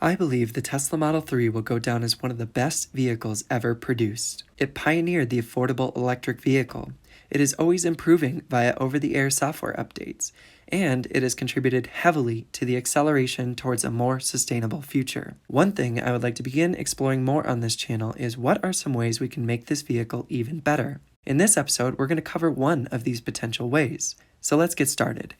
I believe the Tesla Model 3 will go down as one of the best vehicles ever produced. It pioneered the affordable electric vehicle. It is always improving via over-the-air software updates, and it has contributed heavily to the acceleration towards a more sustainable future. One thing I would like to begin exploring more on this channel is what are some ways we can make this vehicle even better. In this episode, we're going to cover one of these potential ways. So let's get started.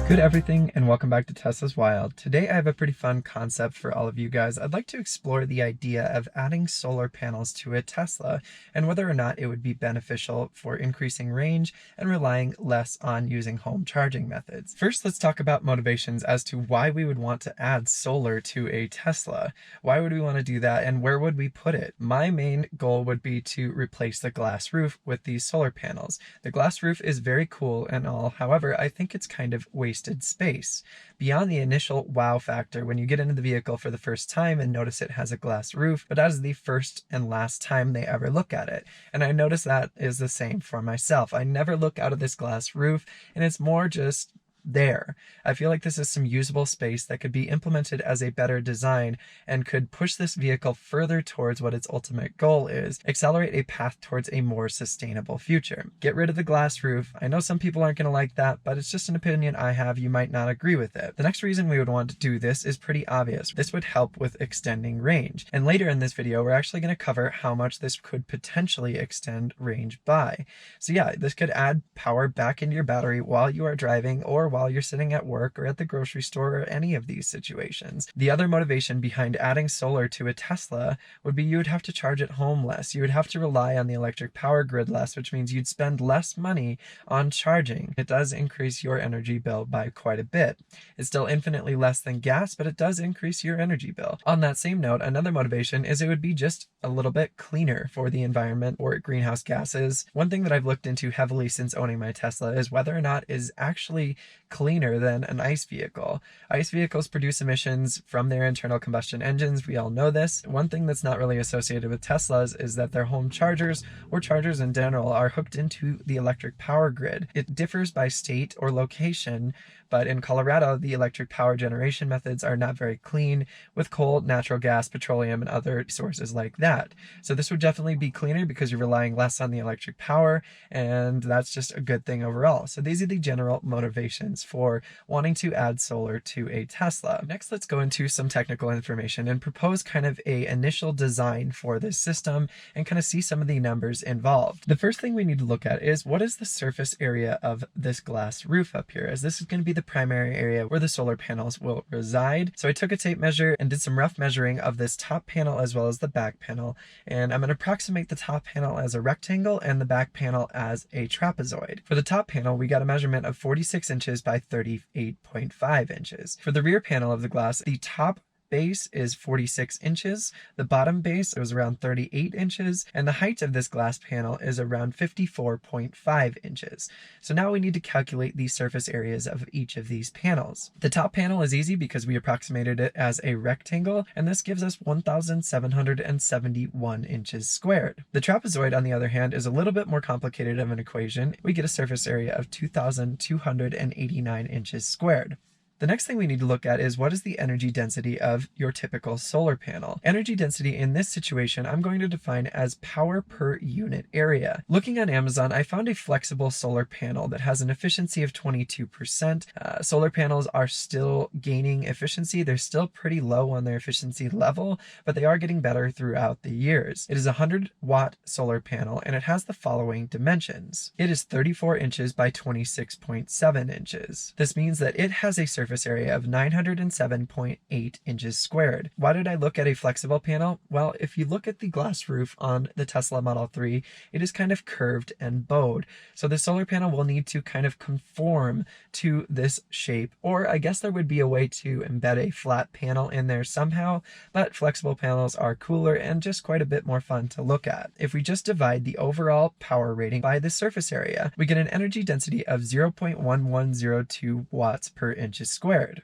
Good everything, and welcome back to Tesla's Wild. Today I have a pretty fun concept for all of you guys. I'd like to explore the idea of adding solar panels to a Tesla and whether or not it would be beneficial for increasing range and relying less on using home charging methods. First, let's talk about motivations as to why we would want to add solar to a Tesla. Why would we want to do that, and where would we put it? My main goal would be to replace the glass roof with these solar panels. The glass roof is very cool and all, however, I think it's kind of wasted space. Beyond the initial wow factor when you get into the vehicle for the first time and notice it has a glass roof, but that is the first and last time they ever look at it. And I notice that is the same for myself. I never look out of this glass roof, and it's more just there. I feel like this is some usable space that could be implemented as a better design and could push this vehicle further towards what its ultimate goal is, accelerate a path towards a more sustainable future. Get rid of the glass roof. I know some people aren't going to like that, but it's just an opinion I have. You might not agree with it. The next reason we would want to do this is pretty obvious. This would help with extending range. And later in this video, we're actually going to cover how much this could potentially extend range by. So yeah, this could add power back into your battery while you are driving or while you're sitting at work or at the grocery store or any of these situations. The other motivation behind adding solar to a Tesla would be you would have to charge at home less. You would have to rely on the electric power grid less, which means you'd spend less money on charging. It does increase your energy bill by quite a bit. It's still infinitely less than gas, but it does increase your energy bill. On that same note, another motivation is it would be just a little bit cleaner for the environment or greenhouse gases. One thing that I've looked into heavily since owning my Tesla is whether or not it is actually cleaner than an ICE vehicle. ICE vehicles produce emissions from their internal combustion engines. We all know this. One thing that's not really associated with Teslas is that their home chargers, or chargers in general, are hooked into the electric power grid. It differs by state or location, but in Colorado, the electric power generation methods are not very clean with coal, natural gas, petroleum, and other sources like that. So this would definitely be cleaner because you're relying less on the electric power, and that's just a good thing overall. So these are the general motivations for wanting to add solar to a Tesla. Next, let's go into some technical information and propose kind of a initial design for this system and kind of see some of the numbers involved. The first thing we need to look at is what is the surface area of this glass roof up here, as this is going to be the primary area where the solar panels will reside. So I took a tape measure and did some rough measuring of this top panel as well as the back panel, and I'm going to approximate the top panel as a rectangle and the back panel as a trapezoid. For the top panel, we got a measurement of 46 inches by 38.5 inches. For the rear panel of the glass, the top base is 46 inches, the bottom base was around 38 inches, and the height of this glass panel is around 54.5 inches. So now we need to calculate the surface areas of each of these panels. The top panel is easy because we approximated it as a rectangle, and this gives us 1,771 inches squared. The trapezoid, on the other hand, is a little bit more complicated of an equation. We get a surface area of 2,289 inches squared. The next thing we need to look at is what is the energy density of your typical solar panel. Energy density in this situation, I'm going to define as power per unit area. Looking on Amazon, I found a flexible solar panel that has an efficiency of 22%. Solar panels are still gaining efficiency. They're still pretty low on their efficiency level, but they are getting better throughout the years. It is a 100-watt solar panel, and it has the following dimensions. It is 34 inches by 26.7 inches. This means that it has a surface area of 907.8 inches squared. Why did I look at a flexible panel? Well, if you look at the glass roof on the Tesla Model 3, it is kind of curved and bowed. So the solar panel will need to kind of conform to this shape, or I guess there would be a way to embed a flat panel in there somehow, but flexible panels are cooler and just quite a bit more fun to look at. If we just divide the overall power rating by the surface area, we get an energy density of 0.1102 watts per inches squared.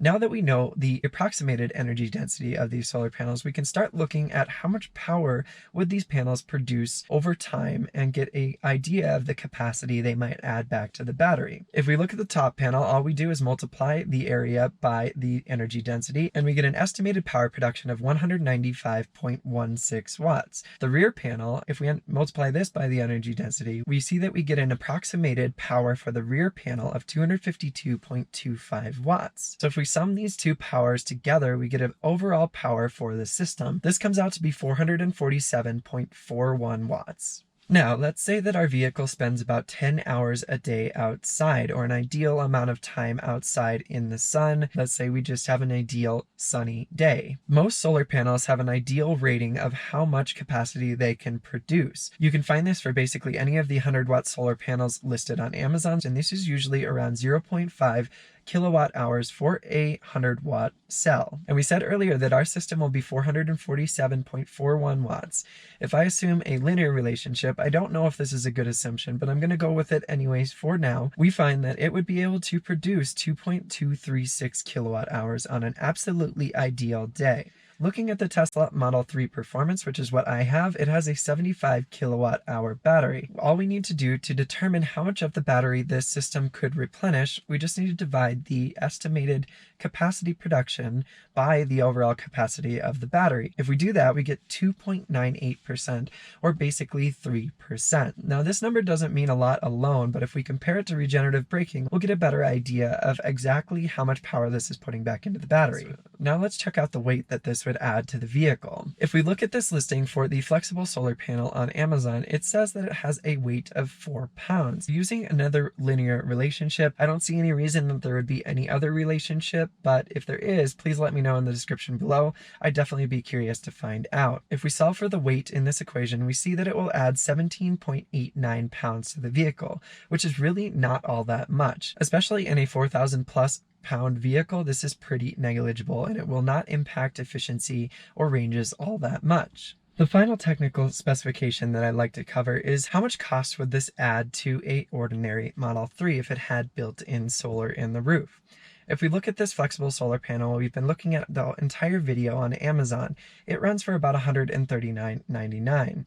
Now that we know the approximated energy density of these solar panels, we can start looking at how much power would these panels produce over time and get an idea of the capacity they might add back to the battery. If we look at the top panel, all we do is multiply the area by the energy density, and we get an estimated power production of 195.16 watts. The rear panel, if we multiply this by the energy density, we see that we get an approximated power for the rear panel of 252.25 watts. So if we sum these two powers together, we get an overall power for the system. This comes out to be 447.41 watts. Now, let's say that our vehicle spends about 10 hours a day outside, or an ideal amount of time outside in the sun. Let's say we just have an ideal sunny day. Most solar panels have an ideal rating of how much capacity they can produce. You can find this for basically any of the 100-watt solar panels listed on Amazon, and this is usually around 0.5 kilowatt hours for a 100-watt cell. And we said earlier that our system will be 447.41 watts. If I assume a linear relationship, I don't know if this is a good assumption, but I'm going to go with it anyways for now. We find that it would be able to produce 2.236 kilowatt hours on an absolutely ideal day. Looking at the Tesla Model 3 performance, which is what I have, it has a 75 kilowatt hour battery. All we need to do to determine how much of the battery this system could replenish, we just need to divide the estimated capacity production by the overall capacity of the battery. If we do that, we get 2.98%, or basically 3%. Now, this number doesn't mean a lot alone, but if we compare it to regenerative braking, we'll get a better idea of exactly how much power this is putting back into the battery. Now let's check out the weight that this would add to the vehicle. If we look at this listing for the flexible solar panel on Amazon, it says that it has a weight of 4 pounds. Using another linear relationship, I don't see any reason that there would be any other relationship, but if there is, please let me know in the description below. I'd definitely be curious to find out. If we solve for the weight in this equation, we see that it will add 17.89 pounds to the vehicle, which is really not all that much. Especially in a 4,000 plus pound vehicle, this is pretty negligible, and it will not impact efficiency or ranges all that much. The final technical specification that I'd like to cover is how much cost would this add to a ordinary Model 3 if it had built-in solar in the roof. If we look at this flexible solar panel, we've been looking at the entire video on Amazon. It runs for about $139.99.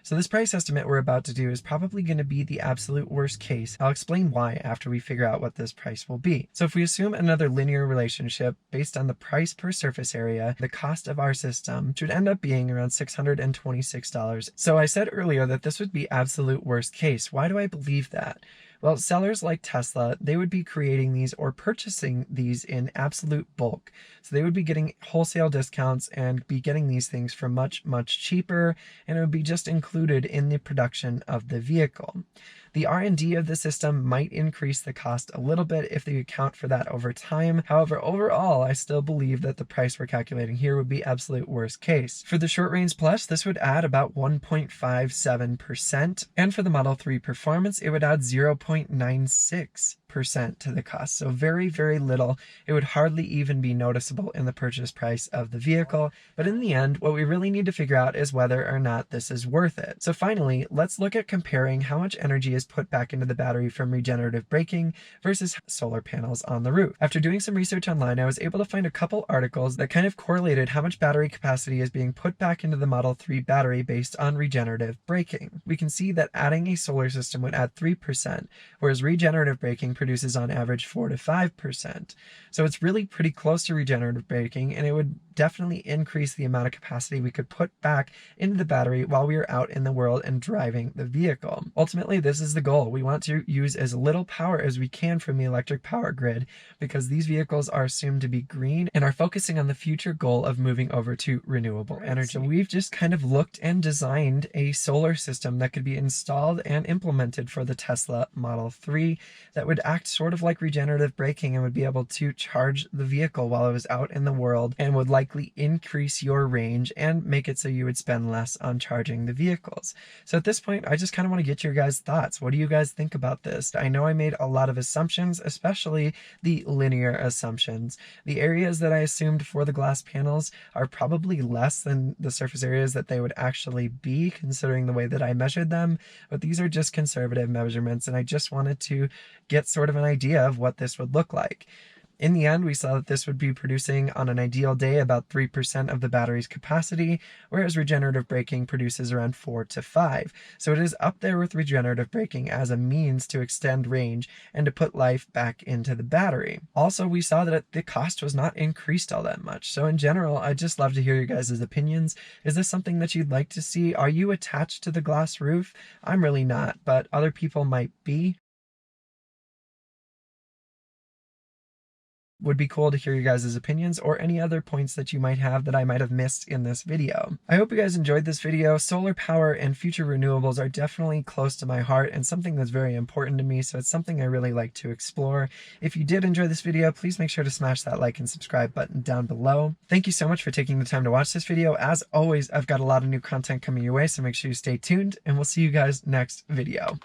So this price estimate we're about to do is probably going to be the absolute worst case. I'll explain why after we figure out what this price will be. So if we assume another linear relationship based on the price per surface area, the cost of our system should end up being around $626. So I said earlier that this would be absolute worst case. Why do I believe that? Well, sellers like Tesla, they would be creating these or purchasing these in absolute bulk. So they would be getting wholesale discounts and be getting these things for much, much cheaper, and it would be just included in the production of the vehicle. The R&D of the system might increase the cost a little bit if they account for that over time. However, overall, I still believe that the price we're calculating here would be absolute worst case. For the Short Range Plus, this would add about 1.57%, and for the Model 3 Performance, it would add 0.96% to the cost. So very, very little. It would hardly even be noticeable in the purchase price of the vehicle. But in the end, what we really need to figure out is whether or not this is worth it. So finally, let's look at comparing how much energy is put back into the battery from regenerative braking versus solar panels on the roof. After doing some research online, I was able to find a couple articles that kind of correlated how much battery capacity is being put back into the Model 3 battery based on regenerative braking. We can see that adding a solar system would add 3%, whereas regenerative braking produces on average 4 to 5%. So it's really pretty close to regenerative braking, and it would definitely increase the amount of capacity we could put back into the battery while we are out in the world and driving the vehicle. Ultimately, this is the goal. We want to use as little power as we can from the electric power grid because these vehicles are assumed to be green and are focusing on the future goal of moving over to renewable energy. So we've just kind of looked and designed a solar system that could be installed and implemented for the Tesla Model 3 that would act sort of like regenerative braking and would be able to charge the vehicle while it was out in the world and would likely increase your range and make it so you would spend less on charging the vehicles. So at this point, I just kind of want to get your guys' thoughts. What do you guys think about this? I know I made a lot of assumptions, especially the linear assumptions. The areas that I assumed for the glass panels are probably less than the surface areas that they would actually be, considering the way that I measured them, but these are just conservative measurements, and I just wanted to get sort of an idea of what this would look like. In the end, we saw that this would be producing on an ideal day about 3% of the battery's capacity, whereas regenerative braking produces around 4 to 5. So it is up there with regenerative braking as a means to extend range and to put life back into the battery. Also, we saw that the cost was not increased all that much. So in general, I'd just love to hear your guys' opinions. Is this something that you'd like to see? Are you attached to the glass roof? I'm really not, but other people might be. Would be cool to hear your guys' opinions or any other points that you might have that I might have missed in this video. I hope you guys enjoyed this video. Solar power and future renewables are definitely close to my heart and something that's very important to me, so it's something I really like to explore. If you did enjoy this video, please make sure to smash that like and subscribe button down below. Thank you so much for taking the time to watch this video. As always, I've got a lot of new content coming your way, so make sure you stay tuned, and we'll see you guys next video.